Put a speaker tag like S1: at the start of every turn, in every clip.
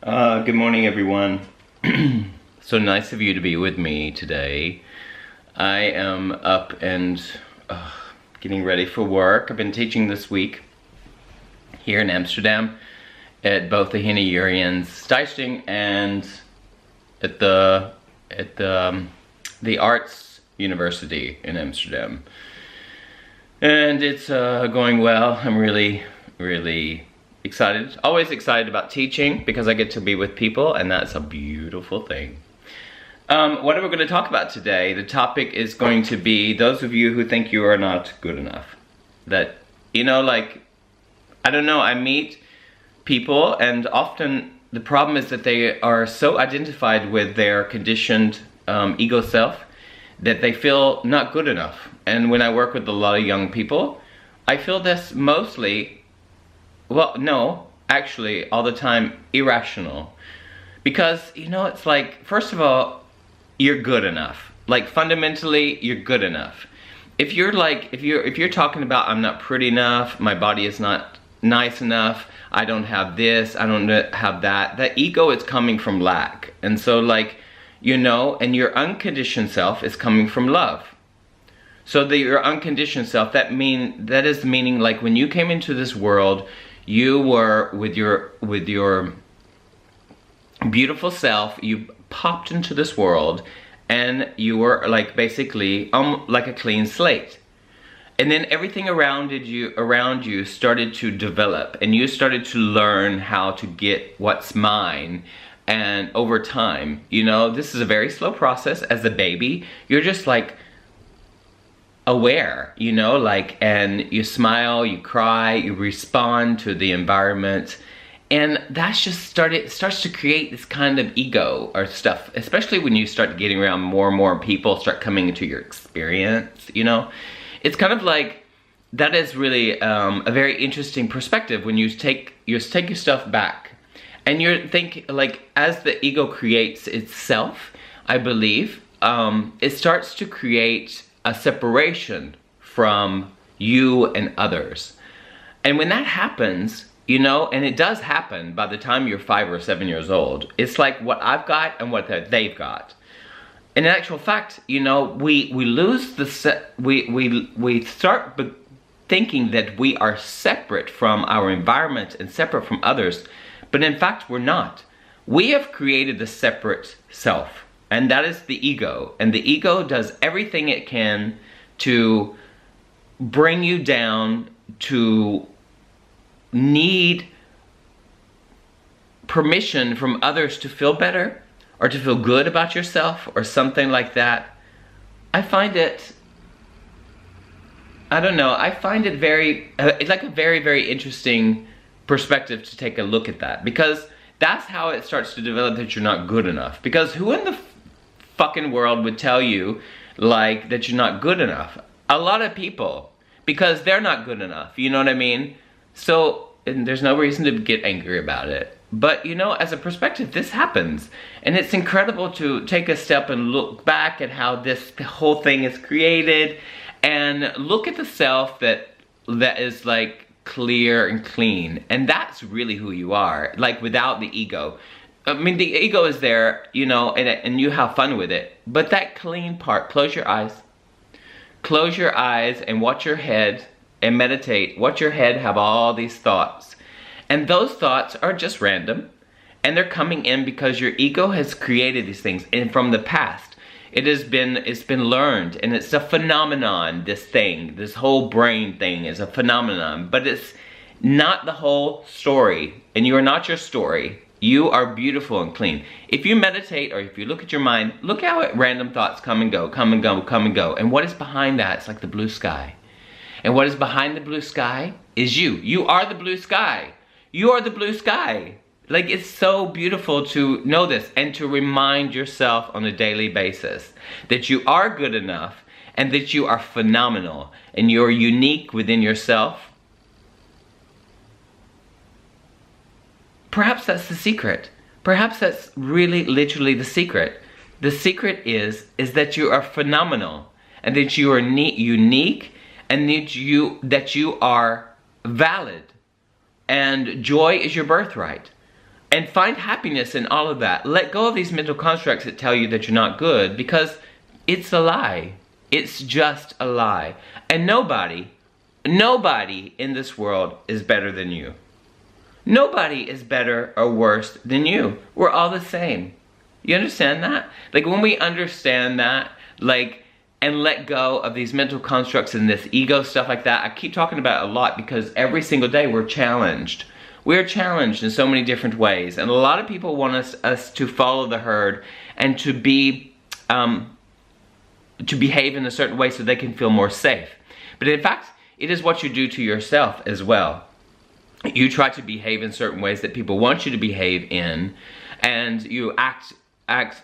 S1: Good morning, everyone. So nice of you to be with me today. I am up and getting ready for work. I've been teaching this week here in Amsterdam at both the Henne Jurians Stichting and at the Arts University in Amsterdam. And it's going well. I'm really excited. Always excited about teaching because I get to be with people, and that's a beautiful thing. What are we going to talk about today? The topic is going to be those of you who think you are not good enough. That, you know, like, I don't know, I meet people and often the problem is that they are so identified with their conditioned ego self that they feel not good enough. And when I work with a lot of young people, I feel this mostly, well, no, actually, all the time, irrational. Because, you know, it's like, first of all, you're good enough. Like, fundamentally, you're good enough. If you're like, if you're talking about, I'm not pretty enough, my body is not nice enough, I don't have this, I don't have that, that ego is coming from lack. And so, like, you know, and your unconditioned self is coming from love. So your unconditioned self, that is meaning like when you came into this world, you were with your beautiful self, you popped into this world and you were like basically like a clean slate. And then everything around you started to develop and you started to learn how to get what's mine. And over time, you know, this is a very slow process. As a baby, you're just like aware, you know, like, and you smile, you cry, you respond to the environment, and that's just starts to create this kind of ego or stuff, especially when you start getting around more and more people start coming into your experience, you know. It's kind of like, that is really a very interesting perspective when you take your stuff back, and you think, like, as the ego creates itself, I believe, it starts to create a separation from you and others. And when that happens, you know, and it does happen by the time you're 5 or 7 years old, it's like what I've got and what they've got. In actual fact, you know, we lose we start thinking that we are separate from our environment and separate from others, but in fact we're not. We have created the separate self. And that is the ego. And the ego does everything it can to bring you down, to need permission from others to feel better or to feel good about yourself or something like that. I find it, I don't know, I find it very, it's like a very interesting perspective to take a look at that. Because that's how it starts to develop that you're not good enough. Because who in the fucking world would tell you like that you're not good enough? A lot of people, because they're not good enough, you know what I mean? So, and there's no reason to get angry about it, but you know, as a perspective, this happens, and it's incredible to take a step and look back at how this whole thing is created and look at the self that is like clear and clean, and that's really who you are, like without the ego. I mean, the ego is there, you know, and you have fun with it. But that clean part, close your eyes. Close your eyes and watch your head and meditate. Watch your head have all these thoughts. And those thoughts are just random. And they're coming in because your ego has created these things. And from the past, it's been learned. And it's a phenomenon, this thing. This whole brain thing is a phenomenon. But it's not the whole story. And you are not your story. You are beautiful and clean. If you meditate or if you look at your mind, look how random thoughts come and go, come and go, come and go. And what is behind that? It's like the blue sky. And what is behind the blue sky is you. You are the blue sky. You are the blue sky. Like, it's so beautiful to know this and to remind yourself on a daily basis that you are good enough and that you are phenomenal and you're unique within yourself. Perhaps that's the secret. Perhaps that's really literally the secret. The secret is that you are phenomenal and that you are unique and that you are valid, and joy is your birthright. and find happiness in all of that. Let go of these mental constructs that tell you that you're not good, because it's a lie. It's just a lie. And nobody in this world is better than you. Nobody is better or worse than you. We're all the same. You understand that? Like, when we understand that, like, and let go of these mental constructs and this ego stuff like that, I keep talking about it a lot because every single day we're challenged. We're challenged in so many different ways, and a lot of people want us to follow the herd and to be, to behave in a certain way so they can feel more safe. But in fact, it is what you do to yourself as well. You try to behave in certain ways that people want you to behave in, and you act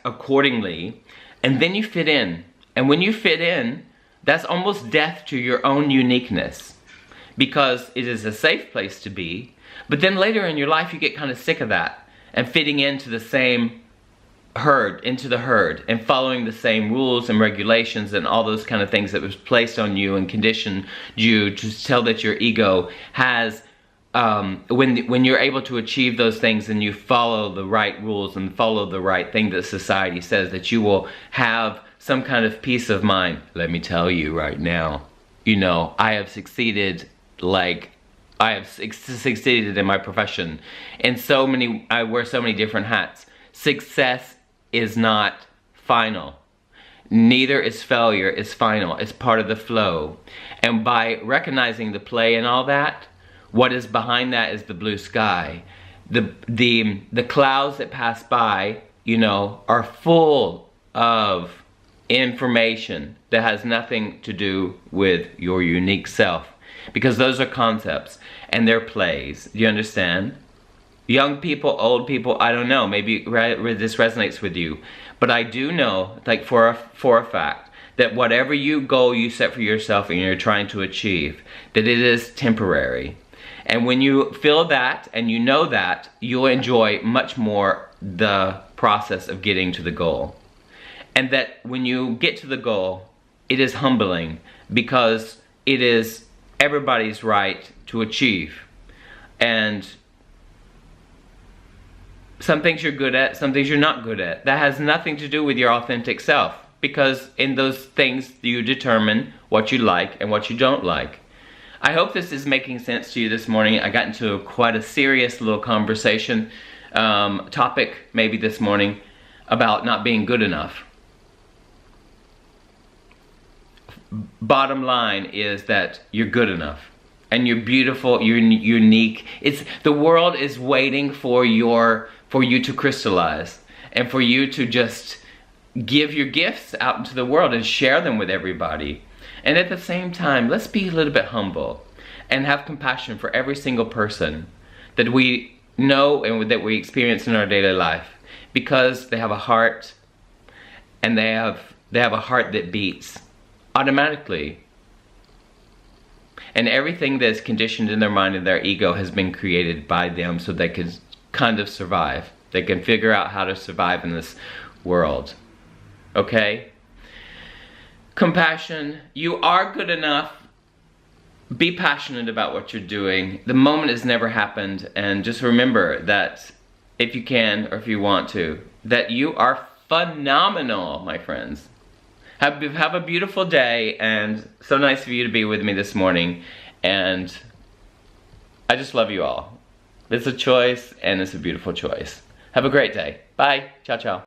S1: accordingly, and then you fit in. And when you fit in, that's almost death to your own uniqueness, because it is a safe place to be. But then later in your life, you get kind of sick of that and fitting into the same herd, and following the same rules and regulations and all those kind of things that was placed on you and conditioned you to tell that your ego has. When you're able to achieve those things and you follow the right rules and follow the right thing that society says, that you will have some kind of peace of mind. Let me tell you right now, you know, I have succeeded, like, I have succeeded in my profession. And I wear so many different hats. Success is not final. Neither is failure, it's final. It's part of the flow. And by recognizing the play and all that, what is behind that is the blue sky. The clouds that pass by, you know, are full of information that has nothing to do with your unique self, because those are concepts and they're plays. Do you understand? Young people, old people, I don't know, maybe this resonates with you, but I do know, like, for a fact, that whatever goal you set for yourself and you're trying to achieve, that it is temporary. And when you feel that and you know that, you'll enjoy much more the process of getting to the goal. And that when you get to the goal, it is humbling, because it is everybody's right to achieve. And some things you're good at, some things you're not good at. That has nothing to do with your authentic self, because in those things you determine what you like and what you don't like. I hope this is making sense to you this morning. I got into quite a serious little conversation topic maybe this morning about not being good enough. Bottom line is that you're good enough, and you're beautiful, you're unique. The world is waiting for you to crystallize, and for you to just give your gifts out into the world and share them with everybody. And at the same time, let's be a little bit humble and have compassion for every single person that we know and that we experience in our daily life, because they have a heart, and they have a heart that beats automatically. And everything that's conditioned in their mind and their ego has been created by them so they can kind of survive. They can figure out how to survive in this world. Okay? Compassion. You are good enough. Be passionate about what you're doing. The moment has never happened, and just remember that if you can, or if you want to, that you are phenomenal, my friends. Have a beautiful day, and so nice of you to be with me this morning, and I just love you all. It's a choice, and it's a beautiful choice. Have a great day. Bye. Ciao, ciao.